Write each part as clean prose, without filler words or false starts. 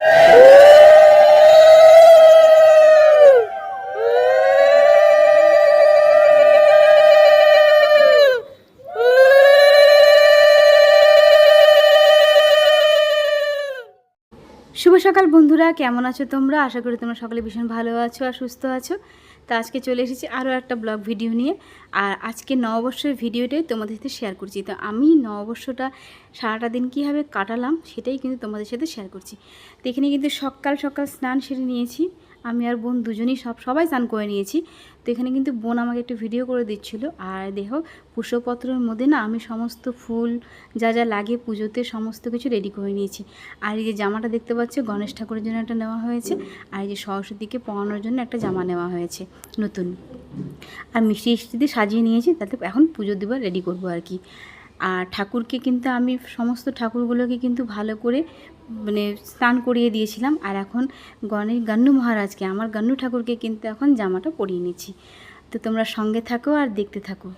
শুভ সকাল বন্ধুরা, কেমন আছো তোমরা? আশা করি তোমরা সকলে ভীষণ ভালো আছো আর সুস্থ আছো। তো আজকে চলে এসেছি আরও একটা ব্লগ ভিডিও নিয়ে। আর আজকে নববর্ষের ভিডিওটাই তোমাদের সাথে শেয়ার করছি। তো আমি নববর্ষটা সারাটা দিন কীভাবে কাটালাম সেটাই কিন্তু তোমাদের সাথে শেয়ার করছি। তো এখানে কিন্তু সকাল সকাল স্নান সেরে নিয়েছি, আমি আর বোন দুজনেই সবাই স্নান করে নিয়েছি। তো এখানে কিন্তু বোন আমাকে একটু ভিডিও করে দিচ্ছিলো। আর দেখো পুষ্পপত্রের মধ্যে না আমি সমস্ত ফুল যা যা লাগে পুজোতে সমস্ত কিছু রেডি করে নিয়েছি। আর এই যে জামাটা দেখতে পাচ্ছ গণেশ ঠাকুরের জন্য একটা নেওয়া হয়েছে, আর এই যে সরস্বতীকে পরানোর জন্য একটা জামা নেওয়া হয়েছে নতুন। আর মিষ্টি দিয়ে সাজিয়ে নিয়েছি, তাতে এখন পুজো দেবার রেডি করবো আর কি। আর ঠাকুরকে কিন্তু আমি সমস্ত ঠাকুরগুলোকে কিন্তু ভালো করে মানে স্নান করিয়ে দিয়েছিলাম। আর এখন গান্নু মহারাজকে, আমার গান্নু ঠাকুরকে কিন্তু এখন জামাটা পরিয়ে নিচ্ছি। তো তোমরা সঙ্গে থাকো আর দেখতে থাকো।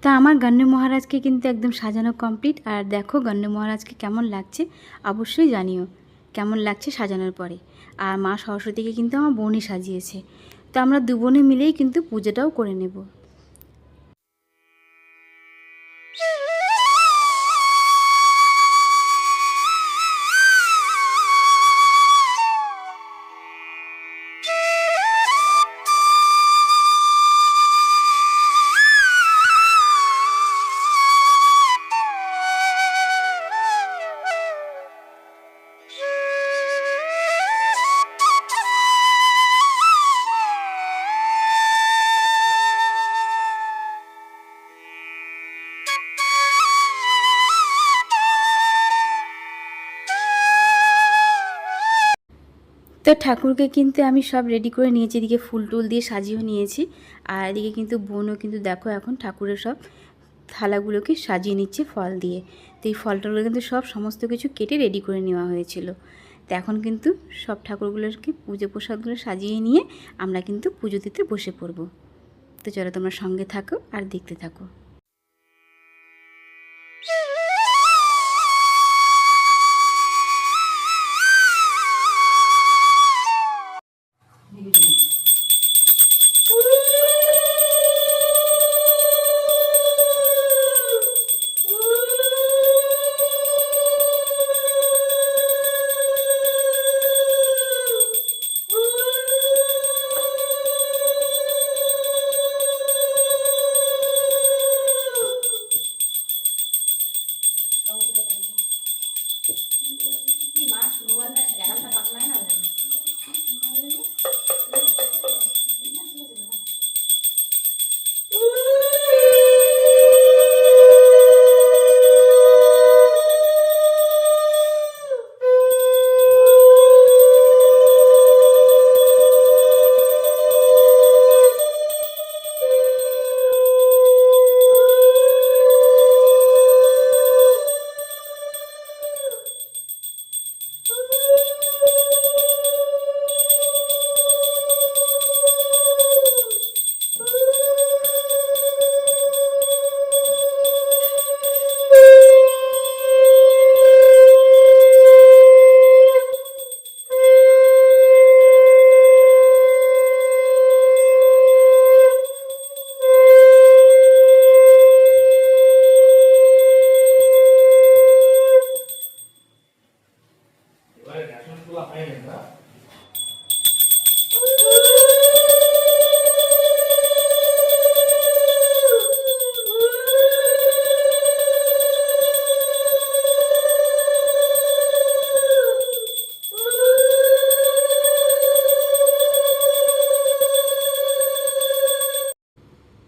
তা আমার গান্নু মহারাজকে কিন্তু একদম সাজানো কমপ্লিট। আর দেখো গান্নু মহারাজকে কেমন লাগছে অবশ্যই জানিও কেমন লাগছে সাজানোর পরে। আর মা সরস্বতীকে কিন্তু আমার বোনই সাজিয়েছে। তো আমরা দু বোনে মিলেই কিন্তু পুজোটাও করে নেব। তো ঠাকুরকে কিন্তু আমি সব রেডি করে নিয়েছি, এদিকে ফুল টুল দিয়ে সাজিয়েও নিয়েছি। আর এদিকে কিন্তু বোনও কিন্তু দেখো এখন ঠাকুরের সব থালাগুলোকে সাজিয়ে নিচ্ছে ফল দিয়ে। তো এই ফলটাগুলো কিন্তু সমস্ত কিছু কেটে রেডি করে নেওয়া হয়েছিল। তো এখন কিন্তু সব ঠাকুরগুলোকে পুজো প্রসাদগুলো সাজিয়ে নিয়ে আমরা কিন্তু পুজো দিতে বসে পড়ব। তো চলো তোমরা সঙ্গে থাকো আর দেখতে থাকো।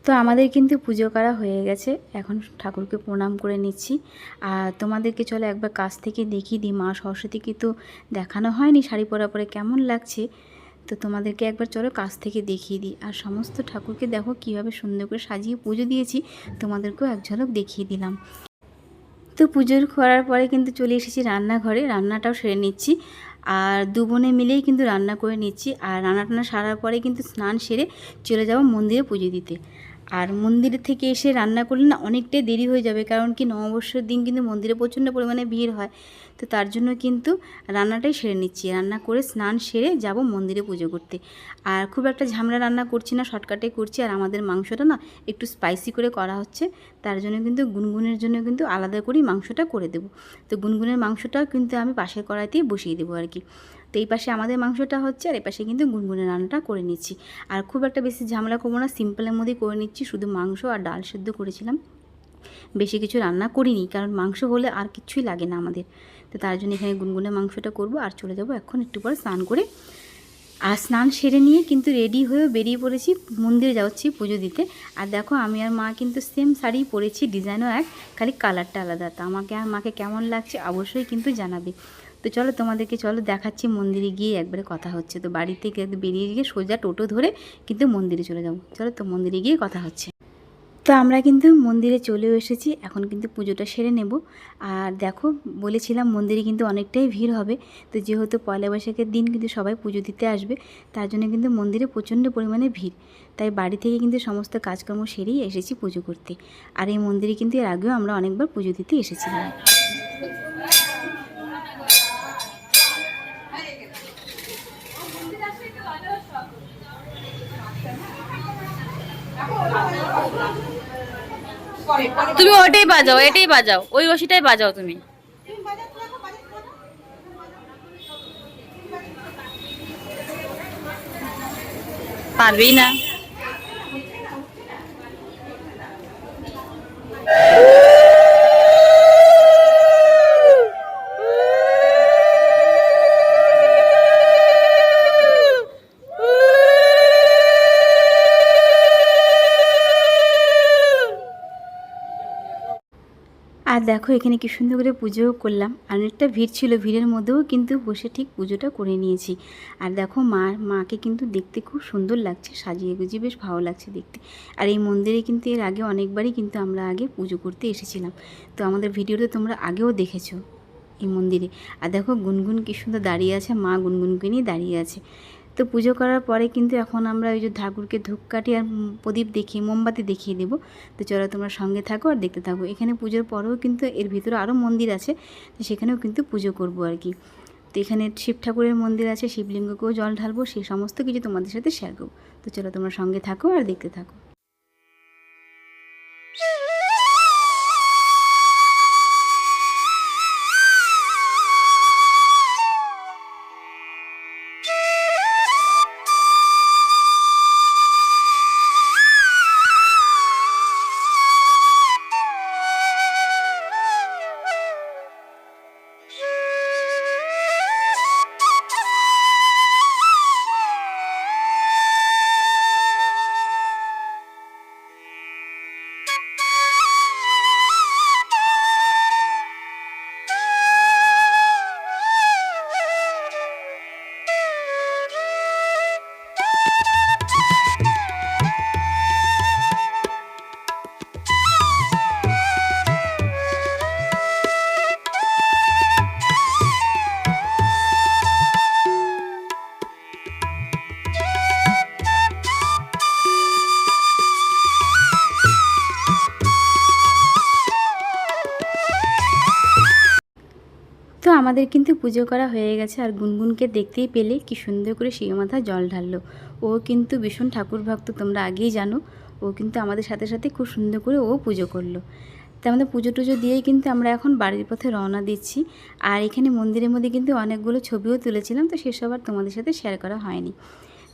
তো আমাদের কিন্তু পুজো করা হয়ে গেছে, এখন ঠাকুরকে প্রণাম করে নিচ্ছি। আর তোমাদেরকে চলো একবার কাছ থেকে দেখিয়ে দিই, মা সরস্বতীকে তো দেখানো হয়নি শাড়ি পরা পরে কেমন লাগছে, তো তোমাদেরকে একবার চলো কাছ থেকে দেখিয়ে দিই। আর সমস্ত ঠাকুরকে দেখো কীভাবে সুন্দর করে সাজিয়ে পুজো দিয়েছি, তোমাদেরকেও এক ঝলক দেখিয়ে দিলাম। তো পুজোর করার পরে কিন্তু চলে এসেছি রান্নাঘরে, রান্নাটাও সেরে নিচ্ছি। আর দু বোনে মিলেই কিন্তু রান্না করে নিচ্ছি। আর রান্না সারার পরে কিন্তু স্নান সেরে চলে যাব মন্দিরে পুজো দিতে। আর মন্দির থেকে এসে রান্না করলে না অনেকটাই দেরি হয়ে যাবে, কারণ কি নববর্ষের দিন কিন্তু মন্দিরে প্রচণ্ড পরিমাণে ভিড় হয়। তো তার জন্য কিন্তু রান্নাটাই সেরে নিচ্ছি, রান্না করে স্নান সেরে যাব মন্দিরে পুজো করতে। আর খুব একটা ঝামেলা রান্না করছি না, শর্টকাটে করছি। আর আমাদের মাংসটা না একটু স্পাইসি করে করা হচ্ছে, তার জন্য কিন্তু গুনগুনের জন্য কিন্তু আলাদা করেই মাংসটা করে দেবো। তো গুনগুনের মাংসটাও কিন্তু আমি পাশের কড়াইতেই বসিয়ে দেবো আর কি। তো এই পাশে আমাদের মাংসটা হচ্ছে, আর এই পাশে কিন্তু গুনগুনের রান্নাটা করে নিচ্ছি। আর খুব একটা বেশি ঝামেলা করবো না, সিম্পলের মধ্যেই করে নিচ্ছি। শুধু মাংস আর ডাল সেদ্ধ করেছিলাম, বেশি কিছু রান্না করিনি, কারণ মাংস হলে আর কিছুই লাগে না আমাদের। তো তার জন্য এখানে গুনগুনের মাংসটা করব। আর চলে যাব এখন একটু পরে স্নান করে। আর স্নান সেরে নিয়ে কিন্তু রেডি হয়েও বেরিয়ে পড়েছি, মন্দিরে যাচ্ছি পুজো দিতে। আর দেখো আমি আর মা কিন্তু সেম শাড়ি পরেছি, ডিজাইনও এক, খালি কালারটা আলাদা। তো আমাকে আর মাকে কেমন লাগছে অবশ্যই কিন্তু জানাবে। তো চলো তোমাদেরকে চলো দেখাচ্ছি, মন্দিরে গিয়ে একবারে কথা হচ্ছে। তো বাড়ি থেকে বেরিয়ে গিয়ে সোজা টোটো ধরে কিন্তু মন্দিরে চলে যাবো। চলো তো মন্দিরে গিয়ে কথা হচ্ছে। তো আমরা কিন্তু মন্দিরে চলেও এসেছি, এখন কিন্তু পুজোটা সেরে নেব। আর দেখো বলেছিলাম মন্দিরে কিন্তু অনেকটাই ভিড় হবে। তো যেহেতু পয়লা বৈশাখের দিন কিন্তু সবাই পুজো দিতে আসবে, তার জন্য কিন্তু মন্দিরে প্রচণ্ড পরিমাণে ভিড়। তাই বাড়ি থেকে কিন্তু সমস্ত কাজকর্ম সেরেই এসেছি পুজো করতে। আর এই মন্দিরে কিন্তু এর আগেও আমরা অনেকবার পুজো দিতে এসেছিলাম। তুমি ওটাই বাজাও, এটাই বাজাও, ওই রশিটাই বাজাও তুমি। পারবেই না। আর দেখো এখানে কি সুন্দর করে পুজোও করলাম। অনেকটা ভিড় ছিল, ভিড়ের মধ্যেও কিন্তু বসে ঠিক পুজোটা করে নিয়েছি। আর দেখো মাকে কিন্তু দেখতে খুব সুন্দর লাগছে, সাজিয়ে গুজিয়ে বেশ ভালো লাগছে দেখতে। আর এই মন্দিরে কিন্তু এর আগে অনেকবারই কিন্তু আমরা আগে পুজো করতে এসেছিলাম। তো আমাদের ভিডিওতে তোমরা আগেও দেখেছো এই মন্দিরে। আর দেখো গুনগুন কি সুন্দর দাঁড়িয়ে আছে, মা গুনগুনকে নিয়ে দাঁড়িয়ে আছে। তো পুজো করার পরে কিন্তু এখন আমরা ওই যে ঠাকুরকে ধূপকাঠি আর প্রদীপ দেখিয়ে মোমবাতি দেখিয়ে দেবো। তো চলো তোমরা সঙ্গে থাকো আর দেখতে থাকো। এখানে পুজোর পরেও কিন্তু এর ভিতরে আরও মন্দির আছে, তো সেখানেও কিন্তু পুজো করবো আর কি। তো এখানে শিব ঠাকুরের মন্দির আছে, শিবলিঙ্গকেও জল ঢালবো, সেই সমস্ত কিছু তোমাদের সাথে শেয়ার করবো। তো চলো তোমরা সঙ্গে থাকো আর দেখতে থাকো। তো আমাদের কিন্তু পুজো করা হয়ে গেছে। আর গুনগুনকে দেখতেই পেলে কি সুন্দর করে শিব মাথায় জল ঢাললো। ও কিন্তু ভীষণ ঠাকুর ভক্ত, তোমরা আগেই জানো। ও কিন্তু আমাদের সাথে সাথে খুব সুন্দর করে ও পুজো করলো। তো আমাদের পুজো টুজো দিয়েই কিন্তু আমরা এখন বাড়ির পথে রওনা দিচ্ছি। আর এখানে মন্দিরের মধ্যে কিন্তু অনেকগুলো ছবিও তুলেছিলাম, তো সেসব আর তোমাদের সাথে শেয়ার করা হয়নি।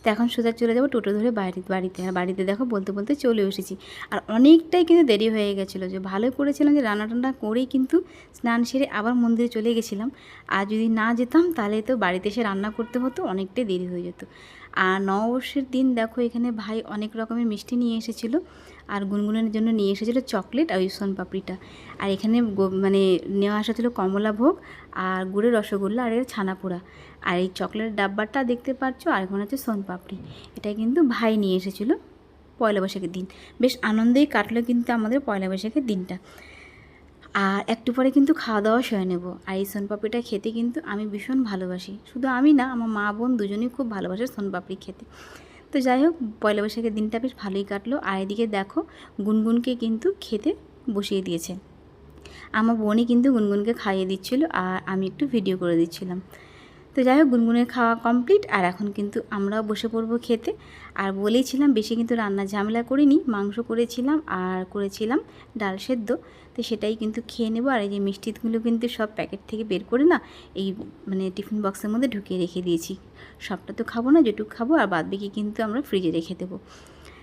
তো এখন সোজা চলে যাবো টোটো ধরে বাড়িতে। আর বাড়িতে দেখো বলতে বলতে চলে এসেছি। আর অনেকটাই কিন্তু দেরি হয়ে গেছিলো, যে ভালোই করেছিলাম যে রান্না টান্না করেই কিন্তু স্নান সেরে আবার মন্দিরে চলে গেছিলাম। আর যদি না যেতাম তাহলে তো বাড়িতে এসে রান্না করতে হতো, অনেকটাই দেরি হয়ে যেত। আর নববর্ষের দিন দেখো এখানে ভাই অনেক রকমের মিষ্টি নিয়ে এসেছিলো। আর গুনগুনের জন্য নিয়ে এসেছিলো চকলেট আর ওই সোনপাপড়িটা। আর এখানে মানে নেওয়া আসা ছিল কমলাভোগ আর গুড়ের রসগোল্লা আর এর ছানাপোড়া। আর এই চকলেটের ডাব্বাটা দেখতে পাচ্ছ, আর এখন হচ্ছে সোনপাপড়ি। এটা কিন্তু ভাই নিয়ে এসেছিলো পয়লা বৈশাখের দিন। বেশ আনন্দেই কাটলো কিন্তু আমাদের পয়লা বৈশাখের দিনটা। আর একটু পরে কিন্তু খাওয়া দাওয়া সেরে নেব। আর এই সোনপাপড়িটা খেতে কিন্তু আমি ভীষণ ভালোবাসি, শুধু আমি না, আমার মা বোন দুজনেই খুব ভালোবাসে সোনপাপড়ি খেতে। তো যাই হোক, পয়লা বৈশাখের দিনটা বেশ ভালোই কাটলো। আর এদিকে দেখো গুনগুনকে কিন্তু খেতে বসিয়ে দিয়েছে। আমার বোনই কিন্তু গুনগুনকে খাইয়ে দিচ্ছিল আর আমি একটু ভিডিও করে দিচ্ছিলাম। তো যাই হোক, গুনগুনের খাওয়া কমপ্লিট। আর এখন কিন্তু আমরাও বসে পড়বো খেতে। আর বলেইছিলাম বেশি কিন্তু রান্নার ঝামেলা করিনি, মাংস করেছিলাম আর করেছিলাম ডাল সেদ্ধ। তো সেটাই কিন্তু খেয়ে নেবো। আর এই যে মিষ্টিগুলো কিন্তু সব প্যাকেট থেকে বের করে না এই মানে টিফিন বক্সের মধ্যে ঢুকিয়ে রেখে দিয়েছি। সবটা তো খাবো না, যেটুকু খাবো, আর বাদ বাকি কিন্তু আমরা ফ্রিজে রেখে দেবো।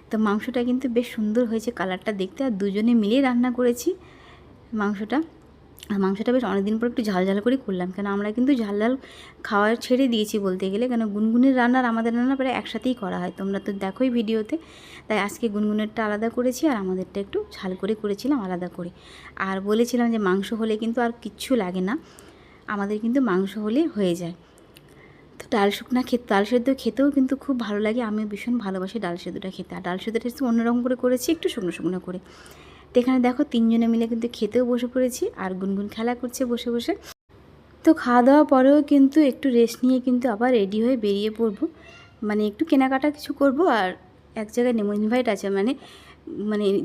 তো মাংসটা কিন্তু বেশ সুন্দর হয়েছে কালারটা দেখতে। আর দুজনে মিলেই রান্না করেছি মাংসটা। আর মাংসটা বেশ অনেকদিন পর একটু ঝাল ঝাল করে করলাম, কেন আমরা কিন্তু ঝাল ঝাল খাওয়া ছেড়ে দিয়েছি বলতে গেলে। কেন গুনগুনের রান্না আর আমাদের রান্না প্রায় একসাথেই করা হয়, তোমরা তো দেখোই ভিডিওতে। তাই আজকে গুনগুনেরটা আলাদা করেছি আর আমাদেরটা একটু ঝাল করে করেছিলাম আলাদা করে। আর বলেছিলাম যে মাংস হলে কিন্তু আর কিচ্ছু লাগে না, আমাদের কিন্তু মাংস হলে হয়ে যায়। তো ডাল শুকনা ডাল সেদ্ধ খেতেও কিন্তু খুব ভালো লাগে, আমি ভীষণ ভালোবাসি ডাল সেদ্ধটা খেতে। আর ডাল সেদ্ধটা একটু অন্যরকম করে করেছি, একটু শুকনো শুকনো করে। তো এখানে দেখো তিনজনে মিলে কিন্তু খেতেও বসে পড়েছি, আর গুনগুন খেলা করছে বসে বসে। তো খাওয়া দাওয়া পরেও কিন্তু একটু রেস্ট নিয়ে কিন্তু আবার রেডি হয়ে বেরিয়ে পড়বো, মানে একটু কেনাকাটা কিছু করব। আর এক জায়গায় ইনভাইট আছে, মানে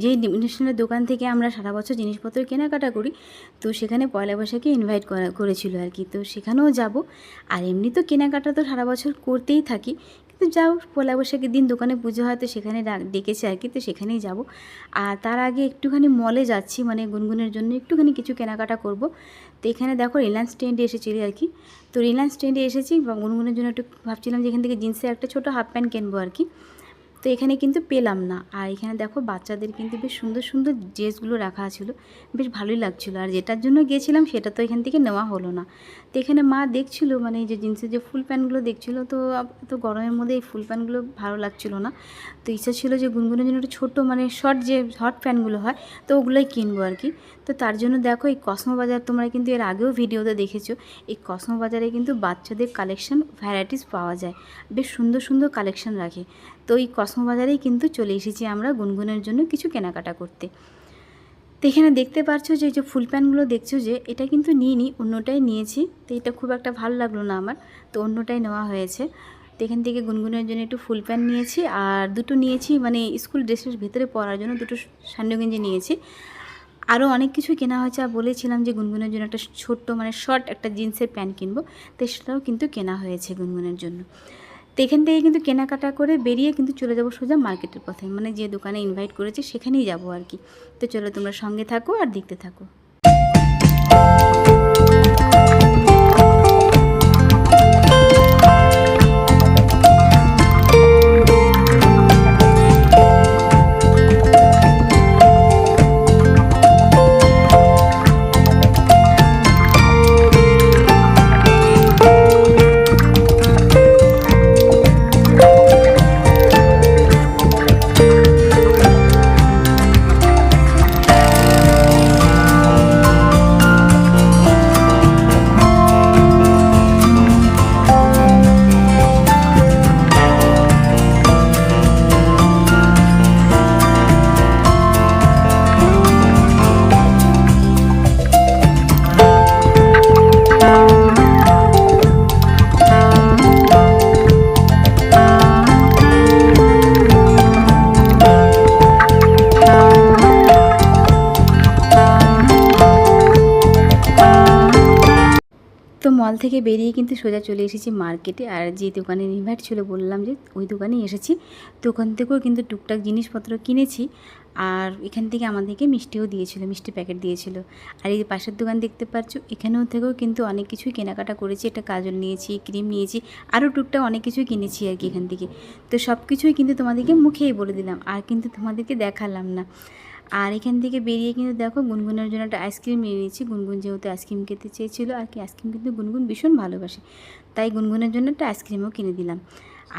যেই অনুষ্ঠানের দোকান থেকে আমরা সারা বছর জিনিসপত্র কেনাকাটা করি, তো সেখানে পয়লা বৈশাখে ইনভাইট করেছিল আর কি। তো সেখানেও যাব। আর এমনি তো কেনাকাটা তো সারা বছর করতেই থাকি, কিন্তু যাও পয়লা বৈশাখের দিন দোকানে পুজো হয়, তো সেখানে ডেকেছে আর কি, তো সেখানেই যাব। আর তার আগে একটুখানি মলে যাচ্ছি, মানে গুনগুনের জন্য একটুখানি কিছু কেনাকাটা করব। তো এখানে দেখো রিলায়েন্স ট্রেন্ডে এসেছিলি আর কি। তো রিলায়েন্স ট্রেন্ডে এসেছি, বা গুনগুনের জন্য একটু ভাবছিলাম যে এখান থেকে জিন্সের একটা ছোটো হাফ প্যান্ট কিনবো আর কি। তো এখানে কিন্তু পেলাম না। আর এখানে দেখো বাচ্চাদের কিন্তু বেশ সুন্দর সুন্দর ড্রেসগুলো রাখা ছিল, বেশ ভালোই লাগছিলো। আর যেটার জন্য গিয়েছিলাম সেটা তো এখান থেকে নেওয়া হলো না। তো এখানে মা দেখছিল, মানে যে জিন্সের যে ফুল প্যান্টগুলো দেখছিলো, তো গরমের মধ্যে এই ফুল প্যান্টগুলো ভালো লাগছিলো না। তো ইচ্ছা ছিল যে গুনগুনের জন্য একটু ছোটো মানে হট প্যান্টগুলো হয়, তো ওগুলোই কিনবো আর কি। তো তার জন্য দেখো এই কসমো বাজার, তোমরা কিন্তু এর আগেও ভিডিওতে দেখেছো, এই কসমো বাজারে কিন্তু বাচ্চাদের কালেকশন ভ্যারাইটিস পাওয়া যায়, বেশ সুন্দর সুন্দর কালেকশন রাখে। তো এই কসমো বাজারেই কিন্তু চলে এসেছি আমরা গুনগুনের জন্য কিছু কেনাকাটা করতে। তো এখানে দেখতে পাচ্ছ যে এই যে ফুল প্যান্টগুলো দেখছো, যে এটা কিন্তু নিইনি, অন্যটাই নিয়েছি। তো এটা খুব একটা ভালো লাগলো না আমার, তো অন্যটাই নেওয়া হয়েছে। তো এখান থেকে গুনগুনের জন্য একটু ফুল প্যান্ট নিয়েছি, আর দুটো নিয়েছি মানে স্কুল ড্রেসের ভেতরে পরার জন্য দুটো সান্ডো গেঞ্জি নিয়েছি। আরও অনেক কিছু কেনা হয়েছে। আর বলেছিলাম যে গুনগুনের জন্য একটা ছোট্ট মানে শর্ট একটা জিন্সের প্যান্ট কিনবো, তো সেটাও কিন্তু কেনা হয়েছে গুনগুনের জন্য। তো এখান থেকে কিন্তু কেনাকাটা করে বেরিয়ে কিন্তু চলে যাব সোজা মার্কেটের পথে, মানে যে দোকানে ইনভাইট করেছে সেখানেই যাব আর কি। তো চলো তোমরা সঙ্গে থাকো আর দেখতে থাকো। তো মল থেকে বেরিয়ে কিন্তু সোজা চলে এসেছি মার্কেটে। আর যে দোকানে ইনভাইট ছিল বললাম যে ওই দোকানেই এসেছি। তো ওখান থেকেও কিন্তু টুকটাক জিনিসপত্র কিনেছি। আর এখান থেকে আমাদেরকে মিষ্টিও দিয়েছিল, মিষ্টি প্যাকেট দিয়েছিল। আর এই পাশের দোকান দেখতে পাচ্ছ, এখানেও থেকেও কিন্তু অনেক কিছুই কেনাকাটা করেছি। একটা কাজল নিয়েছি, ক্রিম নিয়েছি, আরও টুকটাক অনেক কিছুই কিনেছি আর কি এখান থেকে। তো সব কিছুই কিন্তু তোমাদেরকে মুখেই বলে দিলাম, আর কিন্তু তোমাদেরকে দেখালাম না। আর এখান থেকে বেরিয়ে কিন্তু দেখো গুনগুনের জন্য একটা আইসক্রিম নিয়ে নিয়েছি। গুনগুন যেহেতু আইসক্রিম খেতে চেয়েছিলো আর কি, আইসক্রিম কিন্তু গুনগুন ভীষণ ভালোবাসে, তাই গুনগুনের জন্য একটা আইসক্রিমও কিনে দিলাম।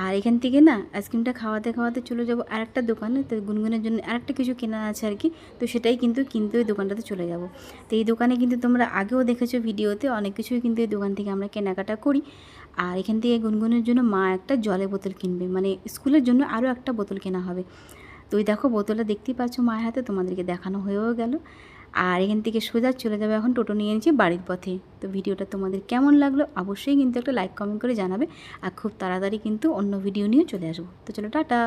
আর এখান থেকে না আইসক্রিমটা খাওয়াতে খাওয়াতে চলে যাবো আরেকটা দোকানে। তো গুনগুনের জন্য আরেকটা কিছু কেনা আছে আর কি, তো সেটাই কিন্তু কিনতে ওই দোকানটাতে চলে যাব। তো এই দোকানে কিন্তু তোমরা আগেও দেখেছো ভিডিওতে, অনেক কিছুই কিন্তু এই দোকান থেকে আমরা কেনাকাটা করি। আর এখান থেকে গুনগুনের জন্য মা একটা জলের বোতল কিনবে, মানে স্কুলের জন্য আরও একটা বোতল কেনা হবে। তো ওই দেখো বোতলটা দেখতেই পাচ্ছ মায়ের হাতে, তোমাদেরকে দেখানো হয়েও গেল। আর এখান থেকে সোজা চলে যাবে এখন টোটো নিয়ে নিচ্ছি বাড়ির পথে। তো ভিডিওটা তোমাদের কেমন লাগলো অবশ্যই কিন্তু একটা লাইক কমেন্ট করে জানাবে। আর খুব তাড়াতাড়ি কিন্তু অন্য ভিডিও নিয়ে চলে আসবো। তো চলো টাটা।